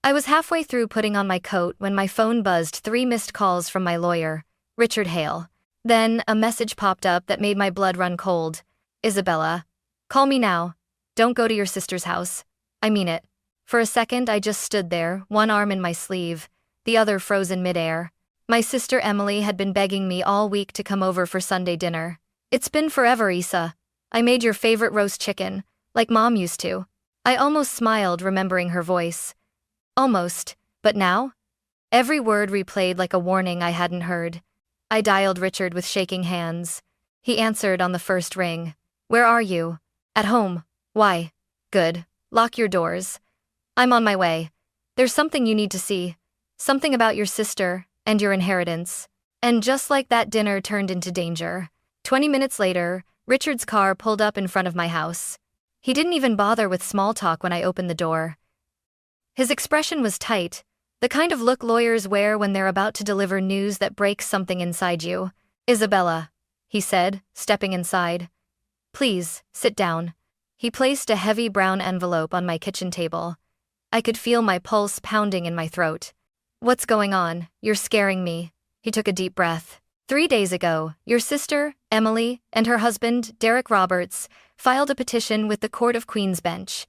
I was halfway through putting on my coat when my phone buzzed 3 missed calls from my lawyer, Richard Hale. Then, a message popped up that made my blood run cold. Isabella. Call me now. Don't go to your sister's house. I mean it. For a second I just stood there, one arm in my sleeve, the other frozen midair. My sister Emily had been begging me all week to come over for Sunday dinner. It's been forever, Isa. I made your favorite roast chicken, like Mom used to. I almost smiled remembering her voice. Almost, but now? Every word replayed like a warning I hadn't heard. I dialed Richard with shaking hands. He answered on the first ring. Where are you? At home. Why? Good. Lock your doors. I'm on my way. There's something you need to see. Something about your sister and your inheritance. And just like that, dinner turned into danger. 20 minutes later, Richard's car pulled up in front of my house. He didn't even bother with small talk when I opened the door. His expression was tight, the kind of look lawyers wear when they're about to deliver news that breaks something inside you. Isabella, he said, stepping inside. Please, sit down. He placed a heavy brown envelope on my kitchen table. I could feel my pulse pounding in my throat. What's going on? You're scaring me. He took a deep breath. 3 days ago, your sister, Emily, and her husband, Derek Roberts, filed a petition with the Court of Queen's Bench.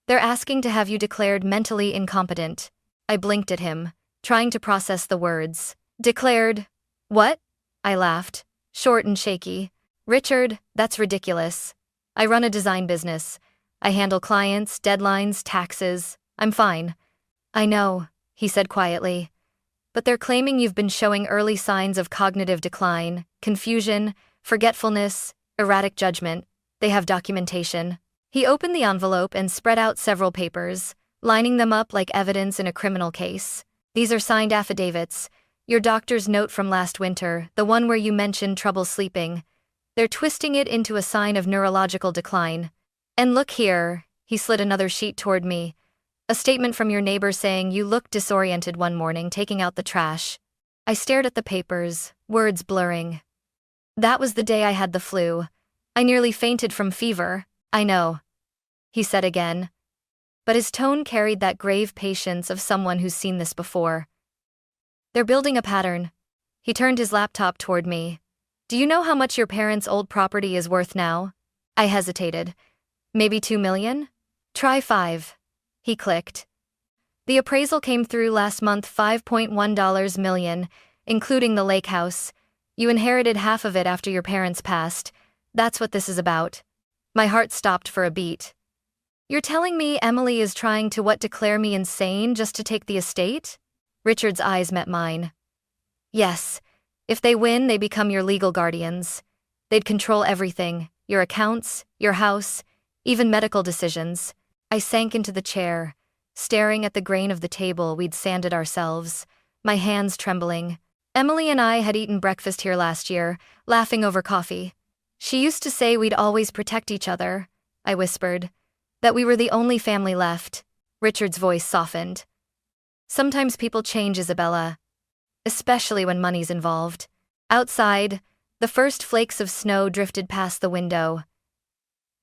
They're asking to have you declared mentally incompetent. I blinked at him, trying to process the words. Declared? What? I laughed, short and shaky. Richard, that's ridiculous. I run a design business. I handle clients, deadlines, taxes. I'm fine. I know, he said quietly. But they're claiming you've been showing early signs of cognitive decline, confusion, forgetfulness, erratic judgment. They have documentation. He opened the envelope and spread out several papers, lining them up like evidence in a criminal case. These are signed affidavits. Your doctor's note from last winter, the one where you mentioned trouble sleeping. They're twisting it into a sign of neurological decline. And look here, he slid another sheet toward me. A statement from your neighbor saying you looked disoriented one morning taking out the trash. I stared at the papers, words blurring. That was the day I had the flu. I nearly fainted from fever. I know, he said again. But his tone carried that grave patience of someone who's seen this before. They're building a pattern. He turned his laptop toward me. Do you know how much your parents' old property is worth now? I hesitated. Maybe 2 million? Try 5. He clicked. The appraisal came through last month, $5.1 million, including the lake house. You inherited half of it after your parents passed. That's what this is about. My heart stopped for a beat. You're telling me Emily is trying to declare me insane just to take the estate? Richard's eyes met mine. Yes. If they win, they become your legal guardians. They'd control everything, your accounts, your house, even medical decisions. I sank into the chair, staring at the grain of the table we'd sanded ourselves, my hands trembling. Emily and I had eaten breakfast here last year, laughing over coffee. She used to say we'd always protect each other, I whispered, that we were the only family left. Richard's voice softened. Sometimes people change, Isabella, especially when money's involved. Outside, the first flakes of snow drifted past the window.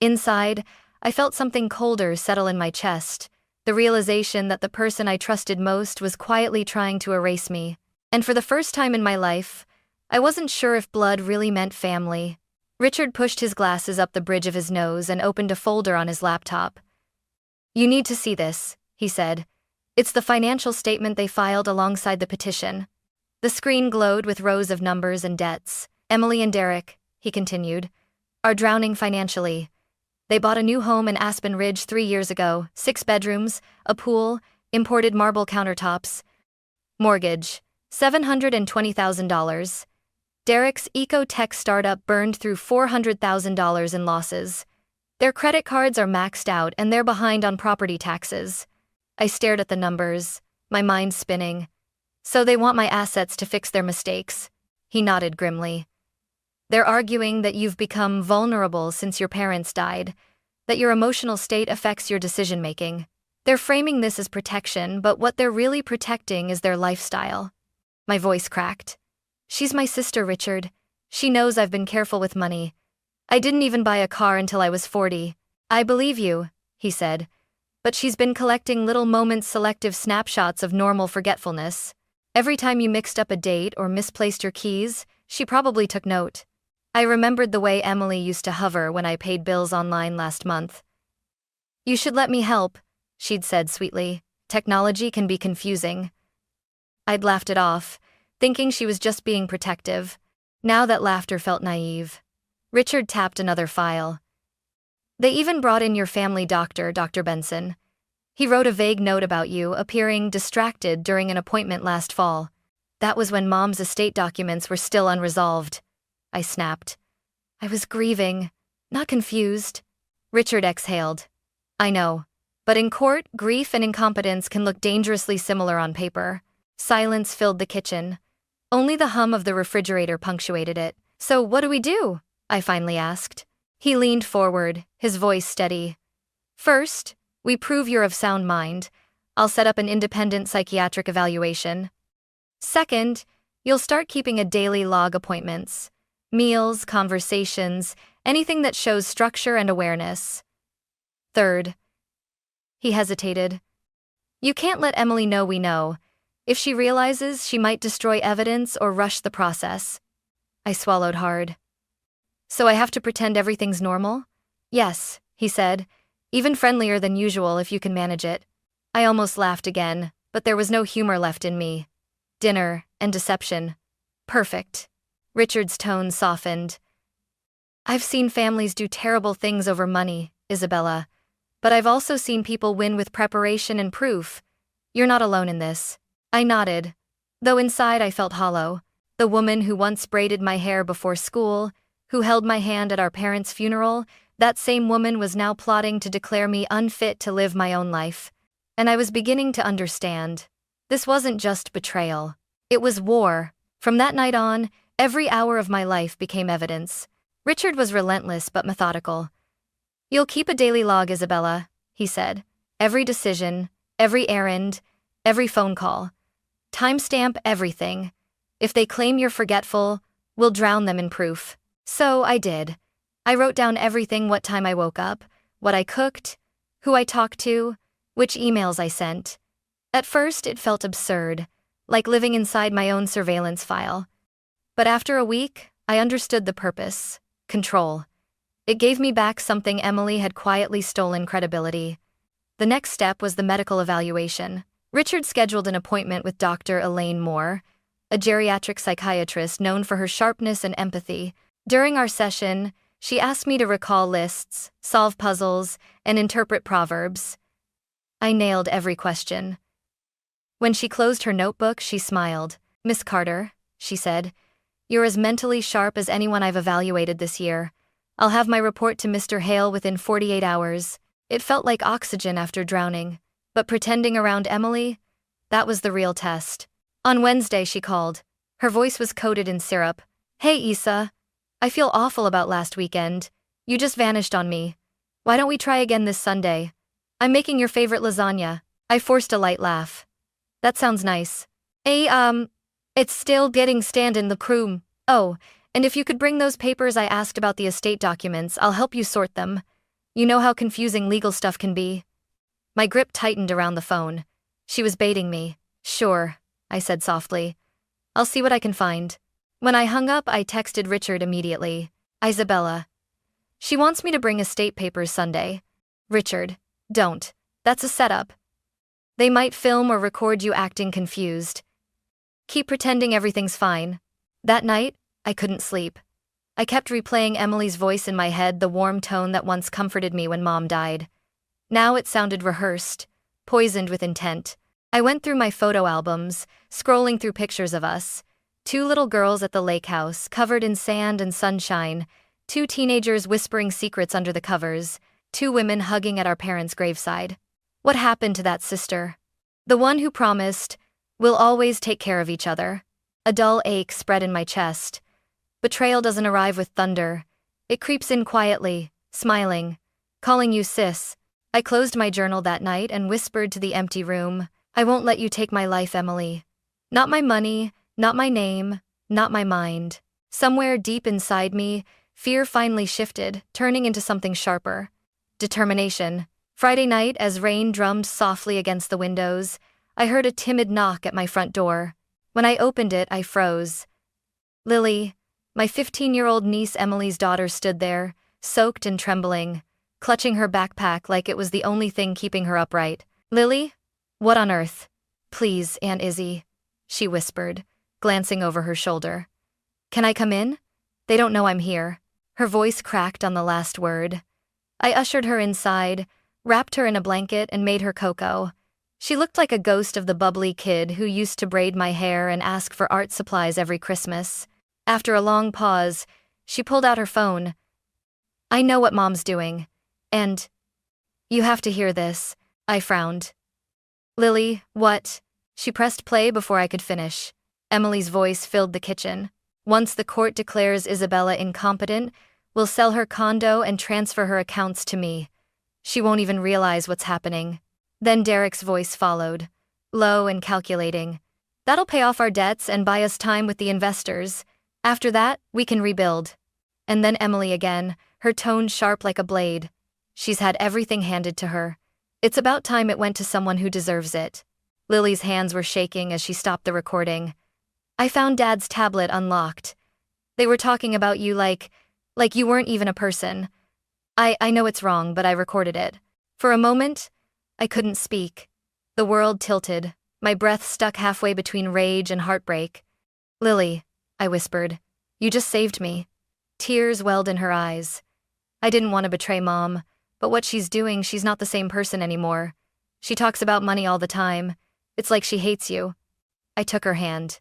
Inside, I felt something colder settle in my chest, the realization that the person I trusted most was quietly trying to erase me. And for the first time in my life, I wasn't sure if blood really meant family. Richard pushed his glasses up the bridge of his nose and opened a folder on his laptop. You need to see this, he said. It's the financial statement they filed alongside the petition. The screen glowed with rows of numbers and debts. Emily and Derek, he continued, are drowning financially. They bought a new home in Aspen Ridge 3 years ago, 6 bedrooms, a pool, imported marble countertops. Mortgage, $720,000. Derek's eco-tech startup burned through $400,000 in losses. Their credit cards are maxed out and they're behind on property taxes. I stared at the numbers, my mind spinning. So they want my assets to fix their mistakes. He nodded grimly. They're arguing that you've become vulnerable since your parents died, that your emotional state affects your decision-making. They're framing this as protection, but what they're really protecting is their lifestyle. My voice cracked. She's my sister, Richard. She knows I've been careful with money. I didn't even buy a car until I was 40. I believe you, he said. But she's been collecting little moments, selective snapshots of normal forgetfulness. Every time you mixed up a date or misplaced your keys, she probably took note. I remembered the way Emily used to hover when I paid bills online last month. "You should let me help," she'd said sweetly. "Technology can be confusing." I'd laughed it off, thinking she was just being protective. Now that laughter felt naive. Richard tapped another file. "They even brought in your family doctor, Dr. Benson. He wrote a vague note about you, appearing distracted during an appointment last fall. That was when Mom's estate documents were still unresolved." I snapped. I was grieving, not confused. Richard exhaled. "I know. But in court, grief and incompetence can look dangerously similar on paper." Silence filled the kitchen. Only the hum of the refrigerator punctuated it. "So what do we do?" I finally asked. He leaned forward, his voice steady. "First, we prove you're of sound mind. I'll set up an independent psychiatric evaluation. Second, you'll start keeping a daily log appointments. Meals, conversations, anything that shows structure and awareness. Third," he hesitated, "you can't let Emily know we know. If she realizes, she might destroy evidence or rush the process." I swallowed hard. "So I have to pretend everything's normal?" "Yes," he said, "even friendlier than usual if you can manage it." I almost laughed again, but there was no humor left in me. Dinner and deception. Perfect. Richard's tone softened. "I've seen families do terrible things over money, Isabella. But I've also seen people win with preparation and proof. You're not alone in this." I nodded, though inside I felt hollow. The woman who once braided my hair before school, who held my hand at our parents' funeral, that same woman was now plotting to declare me unfit to live my own life. And I was beginning to understand. This wasn't just betrayal. It was war. From that night on, every hour of my life became evidence. Richard was relentless but methodical. "You'll keep a daily log, Isabella," he said. "Every decision, every errand, every phone call. Timestamp everything. If they claim you're forgetful, we'll drown them in proof." So I did. I wrote down everything: what time I woke up, what I cooked, who I talked to, which emails I sent. At first, it felt absurd, like living inside my own surveillance file. But after a week, I understood the purpose: control. It gave me back something Emily had quietly stolen: credibility. The next step was the medical evaluation. Richard scheduled an appointment with Dr. Elaine Moore, a geriatric psychiatrist known for her sharpness and empathy. During our session, she asked me to recall lists, solve puzzles, and interpret proverbs. I nailed every question. When she closed her notebook, she smiled. "Miss Carter," she said, "you're as mentally sharp as anyone I've evaluated this year. I'll have my report to Mr. Hale within 48 hours. It felt like oxygen after drowning. But pretending around Emily, that was the real test. On Wednesday, she called. Her voice was coated in syrup. "Hey, Isa. I feel awful about last weekend. You just vanished on me. Why don't we try again this Sunday? I'm making your favorite lasagna." I forced a light laugh. "That sounds nice." It's still getting stand in the room. Oh, and if you could bring those papers I asked about, the estate documents, I'll help you sort them. You know how confusing legal stuff can be." My grip tightened around the phone. She was baiting me. "Sure," I said softly. "I'll see what I can find." When I hung up, I texted Richard immediately. "Isabella. She wants me to bring estate papers Sunday." "Richard, don't. That's a setup. They might film or record you acting confused. Keep pretending everything's fine." That night, I couldn't sleep. I kept replaying Emily's voice in my head, the warm tone that once comforted me when Mom died. Now it sounded rehearsed, poisoned with intent. I went through my photo albums, scrolling through pictures of us. 2 little girls at the lake house, covered in sand and sunshine. 2 teenagers whispering secrets under the covers. 2 women hugging at our parents' graveside. What happened to that sister? The one who promised, "We'll always take care of each other." A dull ache spread in my chest. Betrayal doesn't arrive with thunder. It creeps in quietly, smiling, calling you sis. I closed my journal that night and whispered to the empty room, "I won't let you take my life, Emily. Not my money, not my name, not my mind." Somewhere deep inside me, fear finally shifted, turning into something sharper. Determination. Friday night, as rain drummed softly against the windows, I heard a timid knock at my front door. When I opened it, I froze. Lily, my 15-year-old niece Emily's daughter, stood there, soaked and trembling, clutching her backpack like it was the only thing keeping her upright. Lily? What on earth? Please, Aunt Izzy, she whispered, glancing over her shoulder. Can I come in? They don't know I'm here. Her voice cracked on the last word. I ushered her inside, wrapped her in a blanket, and made her cocoa. She looked like a ghost of the bubbly kid who used to braid my hair and ask for art supplies every Christmas. After a long pause, she pulled out her phone. I know what Mom's doing. And you have to hear this. I frowned. Lily, what? She pressed play before I could finish. Emily's voice filled the kitchen. Once the court declares Isabella incompetent, we'll sell her condo and transfer her accounts to me. She won't even realize what's happening. Then Derek's voice followed, low and calculating. That'll pay off our debts and buy us time with the investors. After that, we can rebuild. And then Emily again, her tone sharp like a blade. She's had everything handed to her. It's about time it went to someone who deserves it. Lily's hands were shaking as she stopped the recording. I found Dad's tablet unlocked. They were talking about you like you weren't even a person. I know it's wrong, but I recorded it. For a moment, I couldn't speak. The world tilted, my breath stuck halfway between rage and heartbreak. Lily, I whispered, you just saved me. Tears welled in her eyes. I didn't want to betray Mom, but what she's doing, she's not the same person anymore. She talks about money all the time. It's like she hates you. I took her hand.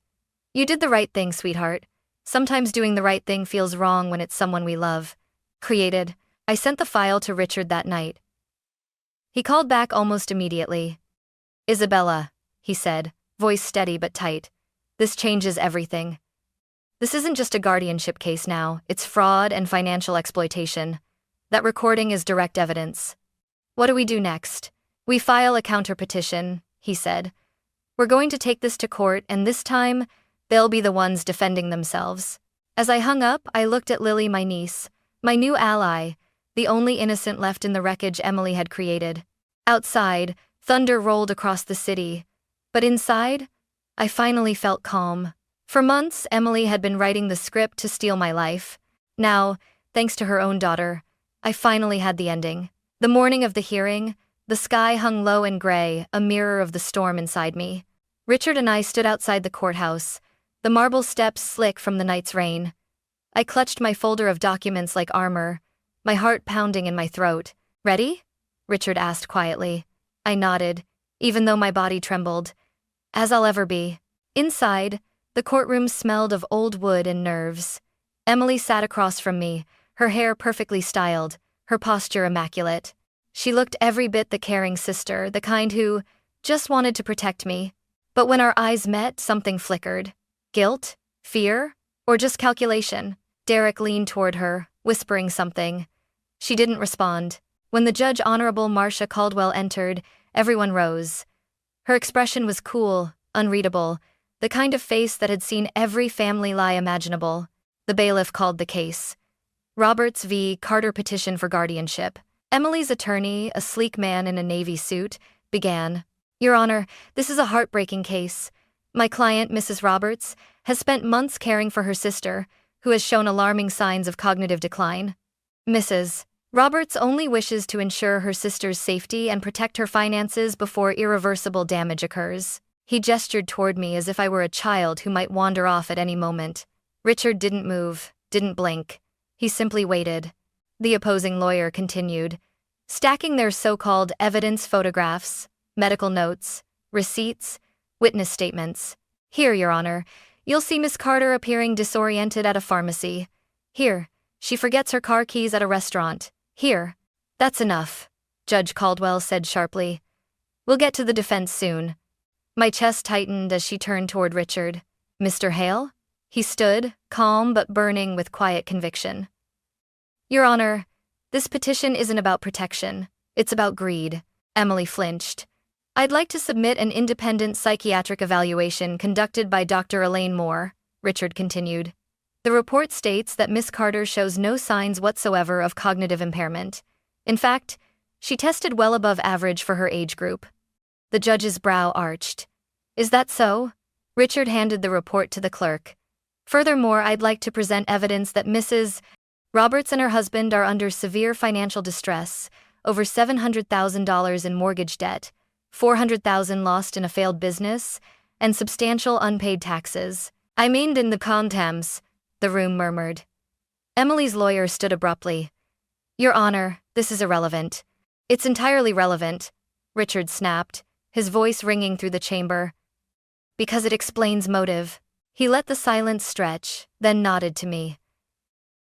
You did the right thing, sweetheart. Sometimes doing the right thing feels wrong when it's someone we love. Created. I sent the file to Richard that night. He called back almost immediately. Isabella, he said, voice steady but tight. This changes everything. This isn't just a guardianship case now, it's fraud and financial exploitation. That recording is direct evidence. What do we do next? We file a counterpetition, he said. We're going to take this to court, and this time, they'll be the ones defending themselves. As I hung up, I looked at Lily, my niece, my new ally, the only innocent left in the wreckage Emily had created. Outside, thunder rolled across the city, but inside, I finally felt calm. For months, Emily had been writing the script to steal my life. Now, thanks to her own daughter, I finally had the ending. The morning of the hearing, the sky hung low and gray, a mirror of the storm inside me. Richard and I stood outside the courthouse, the marble steps slick from the night's rain. I clutched my folder of documents like armor, my heart pounding in my throat. Ready? Richard asked quietly. I nodded, even though my body trembled. As I'll ever be. Inside, the courtroom smelled of old wood and nerves. Emily sat across from me, her hair perfectly styled, her posture immaculate. She looked every bit the caring sister, the kind who just wanted to protect me. But when our eyes met, something flickered. Guilt? Fear? Or just calculation? Derek leaned toward her, whispering something. She didn't respond. When the judge, Honorable Marcia Caldwell, entered, everyone rose. Her expression was cool, unreadable, the kind of face that had seen every family lie imaginable. The bailiff called the case. Roberts v. Carter petition for guardianship. Emily's attorney, a sleek man in a navy suit, began. Your Honor, this is a heartbreaking case. My client, Mrs. Roberts, has spent months caring for her sister, who has shown alarming signs of cognitive decline. Mrs. Roberts only wishes to ensure her sister's safety and protect her finances before irreversible damage occurs. He gestured toward me as if I were a child who might wander off at any moment. Richard didn't move, didn't blink. He simply waited. The opposing lawyer continued, stacking their so-called evidence photographs, medical notes, receipts, witness statements. Here, Your Honor, you'll see Miss Carter appearing disoriented at a pharmacy. Here, she forgets her car keys at a restaurant. Here. That's enough, Judge Caldwell said sharply. We'll get to the defense soon. My chest tightened as she turned toward Richard. Mr. Hale? He stood, calm but burning with quiet conviction. Your Honor, this petition isn't about protection. It's about greed. Emily flinched. I'd like to submit an independent psychiatric evaluation conducted by Dr. Elaine Moore, Richard continued. The report states that Miss Carter shows no signs whatsoever of cognitive impairment. In fact, She tested well above average for her age group. The judge's brow arched. Is that so? Richard handed the report to the clerk. Furthermore, I'd like to present evidence that Mrs. Roberts and her husband are under severe financial distress, over $700,000 in mortgage debt, $400,000 lost in a failed business, and substantial unpaid taxes. I mean in the contents, the room murmured. Emily's lawyer stood abruptly. Your Honor, this is irrelevant. It's entirely relevant, Richard snapped, his voice ringing through the chamber. Because it explains motive. He let the silence stretch, then nodded to me.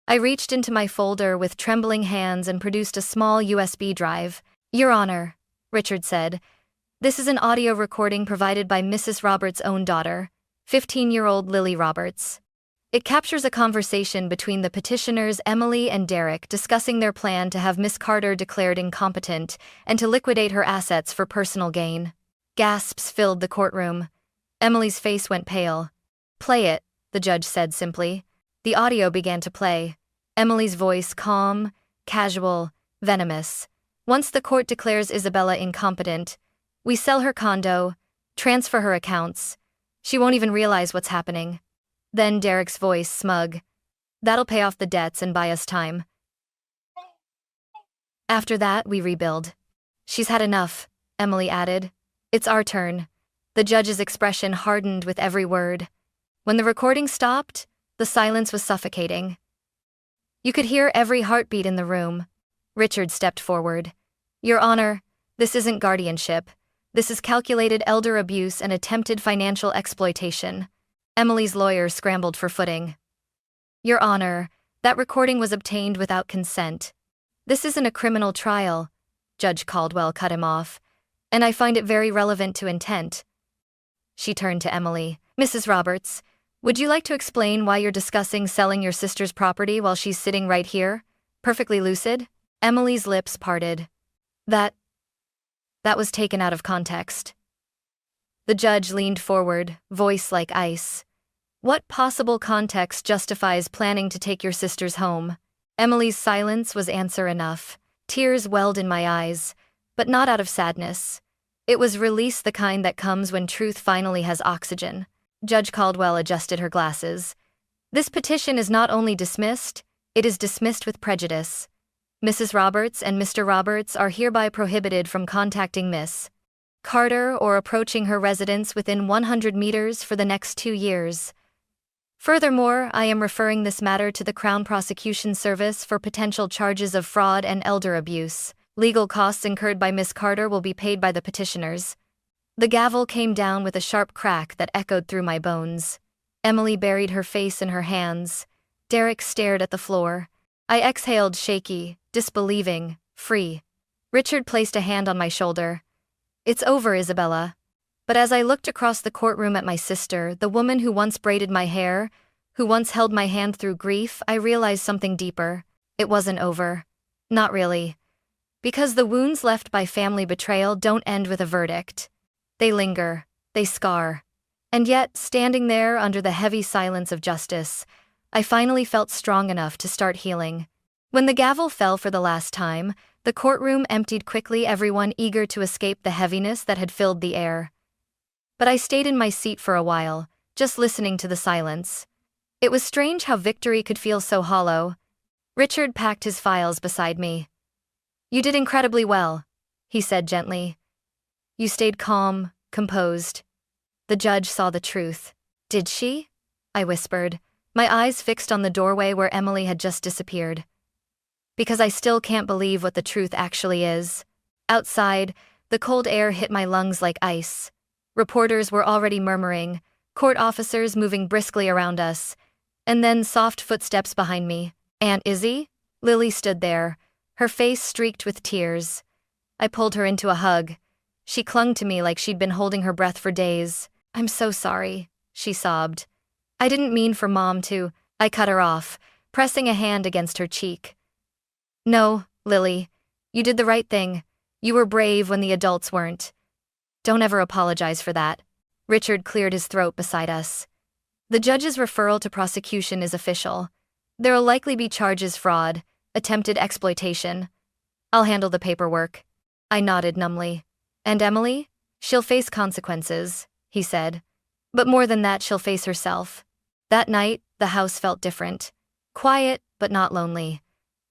I reached into my folder with trembling hands and produced a small USB drive. Your Honor, Richard said, this is an audio recording provided by Mrs. Roberts' own daughter, 15-year-old Lily Roberts. It captures a conversation between the petitioners Emily and Derek discussing their plan to have Miss Carter declared incompetent and to liquidate her assets for personal gain. Gasps filled the courtroom. Emily's face went pale. Play it, the judge said simply. The audio began to play. Emily's voice calm, casual, venomous. Once the court declares Isabella incompetent, we sell her condo, transfer her accounts. She won't even realize what's happening. Then Derek's voice smug. That'll pay off the debts and buy us time. After that, we rebuild. She's had enough, Emily added. It's our turn. The judge's expression hardened with every word. When the recording stopped, the silence was suffocating. You could hear every heartbeat in the room. Richard stepped forward. Your Honor, this isn't guardianship. This is calculated elder abuse and attempted financial exploitation. Emily's lawyer scrambled for footing. Your Honor, that recording was obtained without consent. This isn't a criminal trial, Judge Caldwell cut him off, and I find it very relevant to intent. She turned to Emily. Mrs. Roberts, would you like to explain why you're discussing selling your sister's property while she's sitting right here, perfectly lucid? Emily's lips parted. That was taken out of context. The judge leaned forward, voice like ice. What possible context justifies planning to take your sister's home? Emily's silence was answer enough. Tears welled in my eyes, but not out of sadness. It was release, the kind that comes when truth finally has oxygen. Judge Caldwell adjusted her glasses. This petition is not only dismissed, it is dismissed with prejudice. Mrs. Roberts and Mr. Roberts are hereby prohibited from contacting Miss Carter or approaching her residence within 100 meters for the next 2 years. Furthermore, I am referring this matter to the Crown Prosecution Service for potential charges of fraud and elder abuse. Legal costs incurred by Miss Carter will be paid by the petitioners. The gavel came down with a sharp crack that echoed through my bones. Emily buried her face in her hands. Derek stared at the floor. I exhaled, shaky, disbelieving, free. Richard placed a hand on my shoulder. It's over, Isabella. But as I looked across the courtroom at my sister, the woman who once braided my hair, who once held my hand through grief, I realized something deeper. It wasn't over. Not really. Because the wounds left by family betrayal don't end with a verdict. They linger, they scar. And yet, standing there under the heavy silence of justice, I finally felt strong enough to start healing. When the gavel fell for the last time, the courtroom emptied quickly, everyone eager to escape the heaviness that had filled the air. But I stayed in my seat for a while, just listening to the silence. It was strange how victory could feel so hollow. Richard packed his files beside me. You did incredibly well, he said gently. You stayed calm, composed. The judge saw the truth. Did she? I whispered, my eyes fixed on the doorway where Emily had just disappeared. Because I still can't believe what the truth actually is. Outside, the cold air hit my lungs like ice. Reporters were already murmuring, court officers moving briskly around us, and then soft footsteps behind me. Aunt Izzy? Lily stood there, her face streaked with tears. I pulled her into a hug. She clung to me like she'd been holding her breath for days. I'm so sorry, she sobbed. I didn't mean for Mom to. I cut her off, pressing a hand against her cheek. No, Lily, you did the right thing. You were brave when the adults weren't. Don't ever apologize for that. Richard cleared his throat beside us. The judge's referral to prosecution is official. There'll likely be charges: fraud, attempted exploitation. I'll handle the paperwork. I nodded numbly. And Emily? She'll face consequences, he said. But more than that, she'll face herself. That night, the house felt different. Quiet, but not lonely.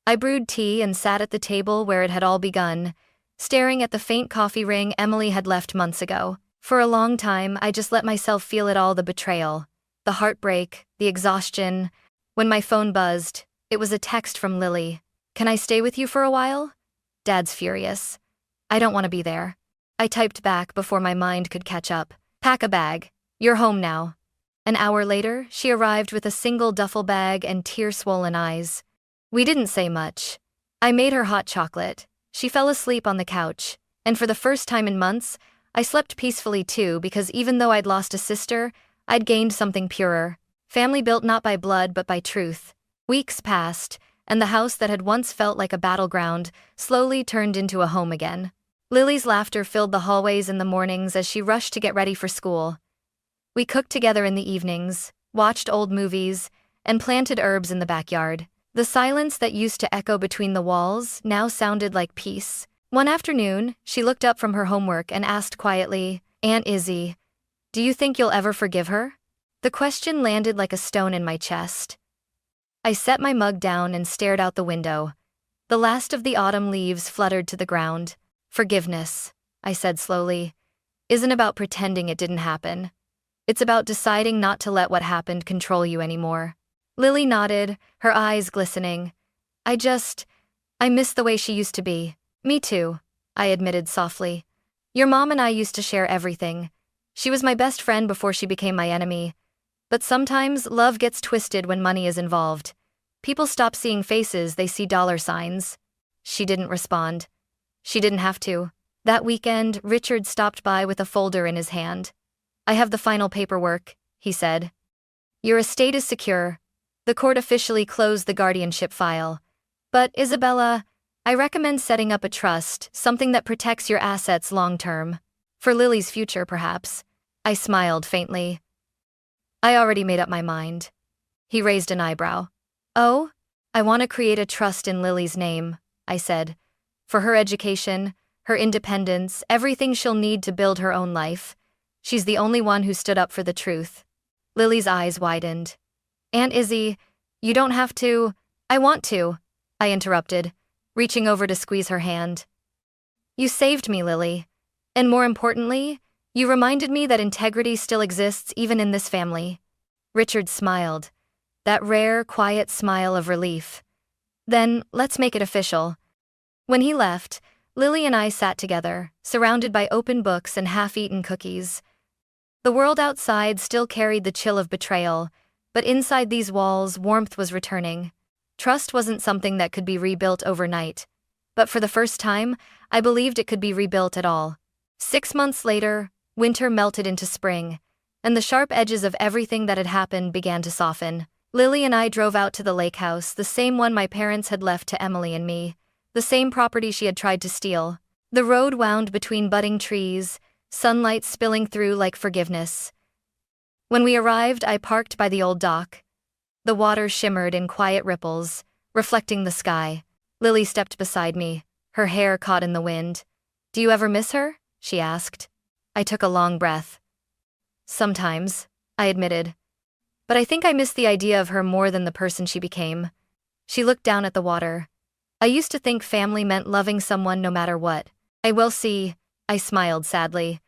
I brewed tea and sat at the table where it had all begun, staring at the faint coffee ring Emily had left months ago. For a long time, I just let myself feel it all, the betrayal, the heartbreak, the exhaustion. When my phone buzzed, it was a text from Lily. Can I stay with you for a while? Dad's furious. I don't want to be there. I typed back before my mind could catch up. Pack a bag. You're home now. An hour later, she arrived with a single duffel bag and tear-swollen eyes. We didn't say much. I made her hot chocolate. She fell asleep on the couch, and for the first time in months, I slept peacefully too, because even though I'd lost a sister, I'd gained something purer. Family built not by blood but by truth. Weeks passed, and the house that had once felt like a battleground slowly turned into a home again. Lily's laughter filled the hallways in the mornings as she rushed to get ready for school. We cooked together in the evenings, watched old movies, and planted herbs in the backyard. The silence that used to echo between the walls now sounded like peace. One afternoon, she looked up from her homework and asked quietly, "Aunt Izzy, do you think you'll ever forgive her?" The question landed like a stone in my chest. I set my mug down and stared out the window. The last of the autumn leaves fluttered to the ground. Forgiveness, I said slowly, isn't about pretending it didn't happen. It's about deciding not to let what happened control you anymore. Lily nodded, her eyes glistening. I miss the way she used to be. Me too, I admitted softly. Your mom and I used to share everything. She was my best friend before she became my enemy. But sometimes love gets twisted when money is involved. People stop seeing faces, they see dollar signs. She didn't respond. She didn't have to. That weekend, Richard stopped by with a folder in his hand. I have the final paperwork, he said. Your estate is secure. The court officially closed the guardianship file. But, Isabella, I recommend setting up a trust, something that protects your assets long-term. For Lily's future, perhaps. I smiled faintly. I already made up my mind. He raised an eyebrow. Oh? I want to create a trust in Lily's name, I said. For her education, her independence, everything she'll need to build her own life. She's the only one who stood up for the truth. Lily's eyes widened. Aunt Izzy, you don't have to. I want to, I interrupted, reaching over to squeeze her hand. You saved me, Lily. And more importantly, you reminded me that integrity still exists even in this family. Richard smiled, that rare, quiet smile of relief. Then, let's make it official. When he left, Lily and I sat together, surrounded by open books and half-eaten cookies. The world outside still carried the chill of betrayal, but inside these walls, warmth was returning. Trust wasn't something that could be rebuilt overnight. But for the first time, I believed it could be rebuilt at all. 6 months later, winter melted into spring, and the sharp edges of everything that had happened began to soften. Lily and I drove out to the lake house, the same one my parents had left to Emily and me, the same property she had tried to steal. The road wound between budding trees, sunlight spilling through like forgiveness. When we arrived, I parked by the old dock. The water shimmered in quiet ripples, reflecting the sky. Lily stepped beside me, her hair caught in the wind. Do you ever miss her? She asked. I took a long breath. Sometimes, I admitted. But I think I miss the idea of her more than the person she became. She looked down at the water. I used to think family meant loving someone no matter what. I will see, I smiled sadly.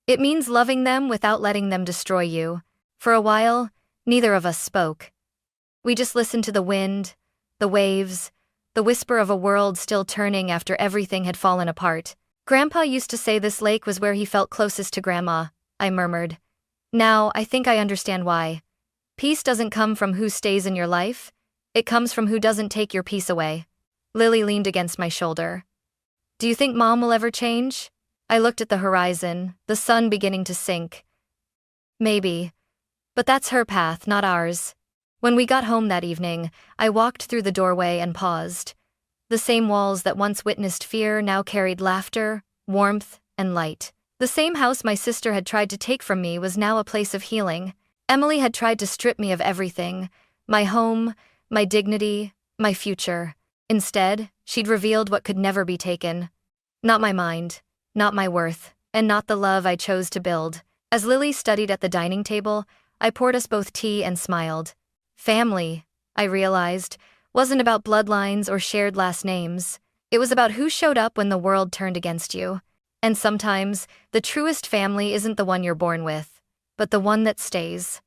It means loving them without letting them destroy you. For a while, neither of us spoke. We just listened to the wind, the waves, the whisper of a world still turning after everything had fallen apart. Grandpa used to say this lake was where he felt closest to Grandma, I murmured. Now, I think I understand why. Peace doesn't come from who stays in your life. It comes from who doesn't take your peace away. Lily leaned against my shoulder. Do you think Mom will ever change? I looked at the horizon, the sun beginning to sink. Maybe. But that's her path, not ours. When we got home that evening, I walked through the doorway and paused. The same walls that once witnessed fear now carried laughter, warmth, and light. The same house my sister had tried to take from me was now a place of healing. Emily had tried to strip me of everything, my home, my dignity, my future. Instead, she'd revealed what could never be taken. Not my mind, not my worth, and not the love I chose to build. As Lily studied at the dining table, I poured us both tea and smiled. Family, I realized, wasn't about bloodlines or shared last names. It was about who showed up when the world turned against you. And sometimes, the truest family isn't the one you're born with, but the one that stays.